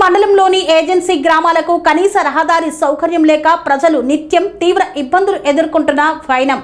మండలంలోని ఏజెన్సీ గ్రామాలకు కనీస రహదారి సౌకర్యం లేక ప్రజలు నిత్యం తీవ్ర ఇబ్బందులు ఎదుర్కొంటున్న వైనం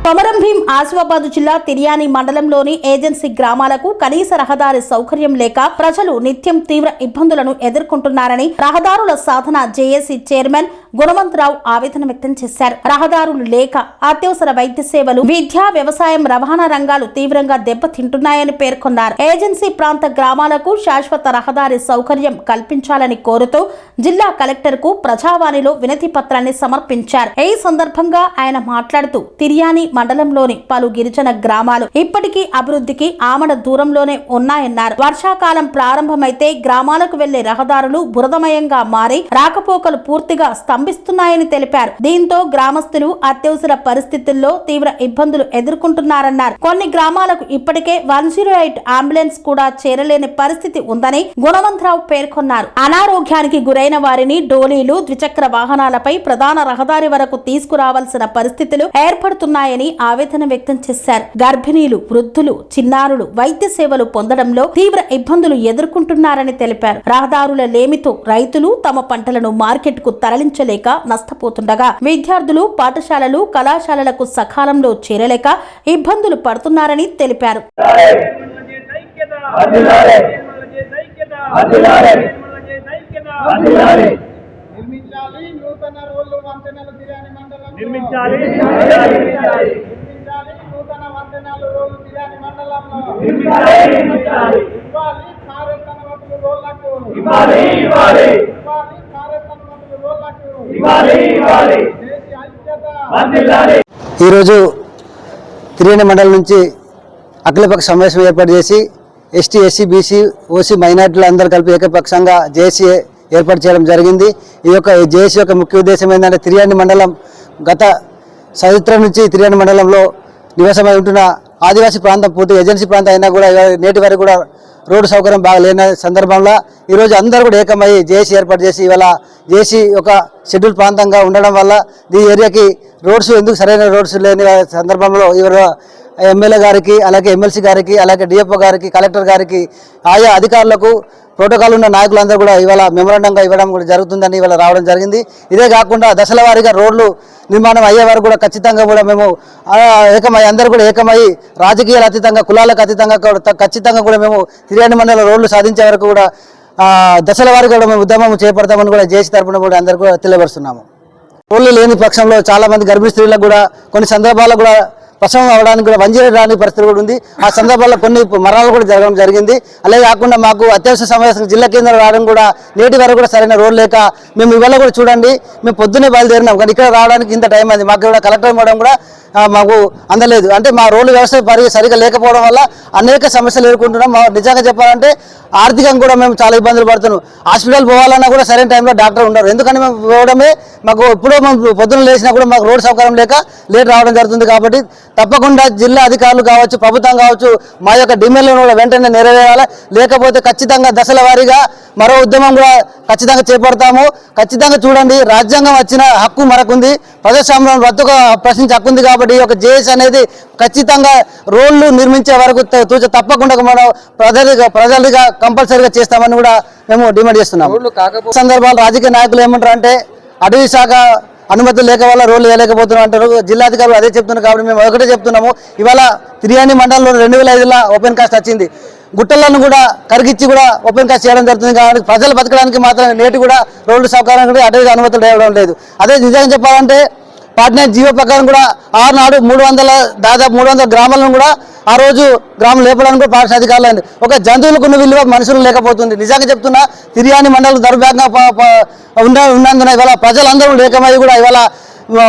కొమరం భీం ఆసిఫాబాద్ జిల్లా తిర్యాని మండలంలోని ఏజెన్సీ గ్రామాలకు కనీస రహదారి సౌకర్యం లేక ప్రజలు నిత్యం తీవ్ర ఇబ్బందులను ఎదుర్కొంటున్నారని రహదారుల సాధన జేఏసీ చైర్మన్ గుణవంతరావు ఆవేదన వ్యక్తం చేశారు. రహదారులు లేక అత్యవసర వైద్య సేవలు, విద్య, వ్యవసాయం, రవాణా రంగాలు తీవ్రంగా దెబ్బతింటున్నాయని పేర్కొన్నారు. ఏజెన్సీ ప్రాంత గ్రామాలకు శాశ్వత రహదారి సౌకర్యం కల్పించాలని కోరుతూ జిల్లా కలెక్టర్ కు ప్రజావాణిలో వినతి పత్రాన్ని సమర్పించారు. ఈ సందర్భంగా ఆయన మాట్లాడుతూ తిర్యాని మండలంలోని పలు గిరిజన గ్రామాలు ఇప్పటికీ అభివృద్ధికి ఆమడ దూరంలోనే ఉన్నాయన్నారు. వర్షాకాలం ప్రారంభమైతే గ్రామాలకు వెళ్లే రహదారులు బురదమయంగా మారి రాకపోకలు పూర్తిగా స్తంభిస్తున్నాయని తెలిపారు. దీంతో గ్రామస్తులు అత్యవసర పరిస్థితుల్లో తీవ్ర ఇబ్బందులు ఎదుర్కొంటున్నారన్నారు. కొన్ని గ్రామాలకు ఇప్పటికే 108 అంబులెన్స్ కూడా చేరలేని పరిస్థితి ఉందని గుణవంతరావు పేర్కొన్నారు. అనారోగ్యానికి గురైన వారిని డోలీలు, ద్విచక్ర వాహనాలపై ప్రధాన రహదారి వరకు తీసుకురావాల్సిన పరిస్థితులు ఏర్పడుతున్నాయని ఆవేదన వ్యక్తం చేశారు. గర్భిణీలు, వృద్ధులు, చిన్నారులు వైద్య సేవలు పొందడంలో తీవ్ర ఇబ్బందులు ఎదుర్కొంటున్నారని తెలిపారు. రహదారుల లేమితో రైతులు తమ పంటలను మార్కెట్ కు తరలించలేక నష్టపోతుండగా విద్యార్థులు పాఠశాలలు, కళాశాలలకు సకాలంలో చేరలేక ఇబ్బందులు పడుతున్నారని తెలిపారు. నిర్మించాలి నూతన వంతెనలు రోడ్లు తిర్యాని మండలంలో నిర్మించాలి. ఇవ్వాలి కార్యక్రమాలకు రోడ్లకు ఇవ్వాలి కార్యక్రమాలకు రోడ్లకు ఇవ్వాలి. దేశీ ఐక్యత వర్ధిల్లాలి. ఈరోజు తిర్యాని మండలం నుంచి అఖిలపక్ష సమావేశం ఏర్పాటు చేసి ఎస్టీ, ఎస్సీ, బీసీ, ఓసీ, మైనార్టీలు అందరూ కలిపి ఏకపక్షంగా జేఏసీ ఏర్పాటు చేయడం జరిగింది. ఈ యొక్క జేఏసీ యొక్క ముఖ్య ఉద్దేశం ఏంటంటే తిర్యాని మండలం గత చరిత్ర నుంచి తిర్యాని మండలంలో నివాసమై ఉంటున్న ఆదివాసీ ప్రాంతం పూర్తి ఏజెన్సీ ప్రాంతం అయినా కూడా నేటి వరకు కూడా రోడ్డు సౌకర్యం బాగా లేని సందర్భంలో ఈరోజు అందరూ కూడా ఏకమై జేఏసీ ఏర్పాటు చేసి ఇవాళ జేఏసీ ఒక షెడ్యూల్ ప్రాంతంగా ఉండడం వల్ల ఈ ఏరియాకి రోడ్స్ ఎందుకు సరైన రోడ్స్ లేని సందర్భంలో ఇవాళ ఎమ్మెల్యే గారికి, అలాగే ఎమ్మెల్సీ గారికి, అలాగే డిఎఫ్ఓ గారికి, కలెక్టర్ గారికి, ఆయా అధికారులకు, ప్రోటోకాల్ ఉన్న నాయకులందరూ కూడా ఇవాళ మెమోరాండంగా ఇవ్వడం కూడా జరుగుతుందని ఇవాళ రావడం జరిగింది. ఇదే కాకుండా దశల వారీగా రోడ్లు నిర్మాణం అయ్యే వరకు కూడా ఖచ్చితంగా కూడా మేము అందరూ కూడా ఏకమై రాజకీయాలు అతీతంగా, కులాలకు అతీతంగా ఖచ్చితంగా కూడా మేము తిర్యాని మండలంలో రోడ్లు సాధించే వరకు కూడా దశల వారీగా కూడా మేము ఉద్యమం చేపడతామని కూడా జేఏసీ తరఫున కూడా అందరికీ తెలియపరుస్తున్నాము. రోడ్లు లేని పక్షంలో చాలామంది గర్భిణీ స్త్రీలకు కూడా కొన్ని సందర్భాల్లో కూడా ప్రసవం అవడానికి కూడా రాని పరిస్థితి కూడా ఉంది. ఆ సందర్భాల్లో కొన్ని మరణాలు కూడా జరగడం జరిగింది. అలాగే కాకుండా మాకు అత్యవసర సమస్య జిల్లా కేంద్రం రావడం కూడా నేటి వరకు కూడా సరైన రోడ్డు లేక మేము ఇవాళ కూడా చూడండి, మేము పొద్దున్నే బయలుదేరినాం కానీ ఇక్కడ రావడానికి ఇంత టైం అయింది. మాకు కూడా కలెక్టర్ ఇవ్వడం కూడా మాకు అందలేదు. అంటే మా రోడ్డు వ్యవస్థ సరిగా లేకపోవడం వల్ల అనేక సమస్యలు ఎదుర్కొంటున్నాం. నిజంగా చెప్పాలంటే ఆర్థికంగా కూడా మేము చాలా ఇబ్బందులు పడుతున్నాం. హాస్పిటల్ పోవాలన్నా కూడా సరైన టైంలో డాక్టర్ ఉండరు. ఎందుకని మేము పోవడమే మాకు ఎప్పుడో మేము పొద్దున్న లేచినా కూడా మాకు రోడ్డు సౌకర్యం లేక లేట్ రావడం జరుగుతుంది. కాబట్టి తప్పకుండా జిల్లా అధికారులు కావచ్చు, ప్రభుత్వం కావచ్చు, మా యొక్క డిమాండ్లను కూడా వెంటనే నెరవేరాలి. లేకపోతే ఖచ్చితంగా దశల వారీగా మరో ఉద్యమం కూడా ఖచ్చితంగా చేపడతాము. ఖచ్చితంగా చూడండి, రాజ్యాంగం వచ్చిన హక్కు మనకుంది, ప్రజాస్వామ్యం బ్రతుక ప్రశ్నించే హక్కు ఉంది. కాబట్టి ఈ యొక్క జేఏసీ అనేది ఖచ్చితంగా రోడ్లు నిర్మించే వరకు తప్పకుండా మనం ప్రజలుగా కంపల్సరీగా చేస్తామని కూడా మేము డిమాండ్ చేస్తున్నాము. సందర్భాలు రాజకీయ నాయకులు ఏమంటారు అంటే అటవీ శాఖ అనుమతులు లేక వల్ల రోడ్లు వేయలేకపోతున్నాం అంటారు. జిల్లాధికారులు అదే చెప్తున్నారు. కాబట్టి మేము ఒకటే చెప్తున్నాము, ఇవాళ తిర్యాని మండలంలో 2005లో ఓపెన్ కాస్ట్ వచ్చింది. గుట్టలను కూడా కరిగిచ్చి కూడా ఓపెన్ కాస్ట్ చేయడం జరుగుతుంది. కాబట్టి ప్రజలు బతకడానికి మాత్రం నేటి కూడా రోడ్లు సౌకర్యం కూడా అటవీ అనుమతులు వేయడం లేదు. అదే నిజంగా చెప్పాలంటే పాట్నా జీవో ప్రకారం కూడా ఆనాడు దాదాపు 300 గ్రామాలను కూడా ఆ రోజు గ్రామం లేపడానికి కూడా పాఠశాల అధికారులు అయింది. ఒక జంతువులకు ఉన్న విలువ మనుషులు లేకపోతుంది. నిజంగా చెప్తున్నా, తిర్యాని మండలం దౌర్భాగ్యంగా ఉన్నందున ఇవాళ ప్రజలందరూ ఏకమై కూడా ఇవాళ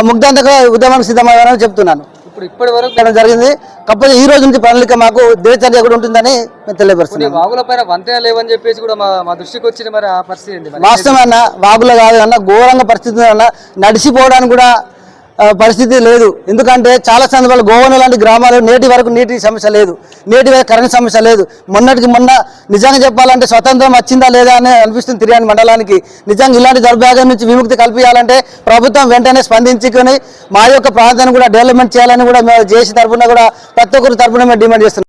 ముగ్ధంతగా ఉద్యమానికి సిద్ధమయ్యారని చెప్తున్నాను. ఇప్పటి వరకు జరిగింది. కాకపోతే ఈ రోజు నుంచి ప్రణాళిక మాకు దినచర్య కూడా ఉంటుందని మేము తెలియపరుస్తున్నాం. వాగులపైన వంతెన లేవని చెప్పేసి కూడా మా దృష్టికి వచ్చింది. మరి ఆ పరిస్థితి వాస్తవమన్నా వాగులో కాదు అన్న, ఘోరంగా పరిస్థితి అన్న, నడిచిపోవడానికి కూడా పరిస్థితి లేదు. ఎందుకంటే చాలా సందర్భాలు గోవన లాంటి గ్రామాలు నేటి వరకు నీటి సమస్య లేదు, నేటి వరకు కరెంట్ సమస్య లేదు. మొన్న నిజంగా చెప్పాలంటే స్వతంత్రం వచ్చిందా లేదా అని అనిపిస్తుంది తిర్యాని మండలానికి. నిజంగా ఇలాంటి దౌర్భాగ్యం నుంచి విముక్తి కల్పించాలంటే ప్రభుత్వం వెంటనే స్పందించుకొని మా యొక్క ప్రాంతాన్ని కూడా డెవలప్మెంట్ చేయాలని కూడా మేము జేఏసీ తరఫున కూడా ప్రతి ఒక్కరి తరఫున మేము డిమాండ్ చేస్తున్నాం.